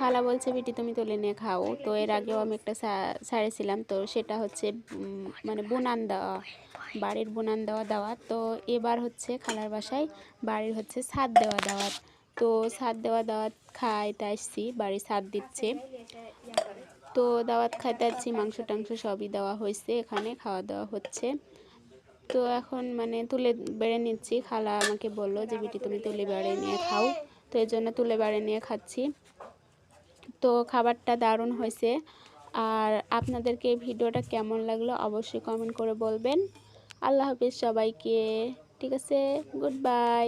খালা বলছে বিটি তুমি তুলে নিয়ে খাও। তো এর আগেও আমি একটা ছাড়েছিলাম, তো সেটা হচ্ছে মানে বুনান দেওয়া, বাড়ির বুনান দেওয়া দাওয়াত। তো এবার হচ্ছে খালার বাসায় বাড়ির হচ্ছে ছাদ দেওয়া দাওয়াত। তো ছাদ দেওয়া দাওয়াত খাইতে আসছি, বাড়ি ছাদ দিচ্ছে। তো দাওয়াত খাইতে আসছি, মাংস টাংস সবই দেওয়া হয়েছে, এখানে খাওয়া দাওয়া হচ্ছে। তো এখন মানে তুলে বেড়ে নিচ্ছি। খালা আমাকে বললো যে বিটি তুমি তুলে বেড়ে নিয়ে খাও, তো এই জন্য তুলে বেড়ে নিয়ে খাচ্ছি। তো খাবারটা দারুণ হয়েছে। আর আপনাদেরকে এই ভিডিওটা কেমন লাগলো অবশ্যই কমেন্ট করে বলবেন। আল্লাহ হাফিজ সবাইকে। ঠিক আছে, গুড বাই।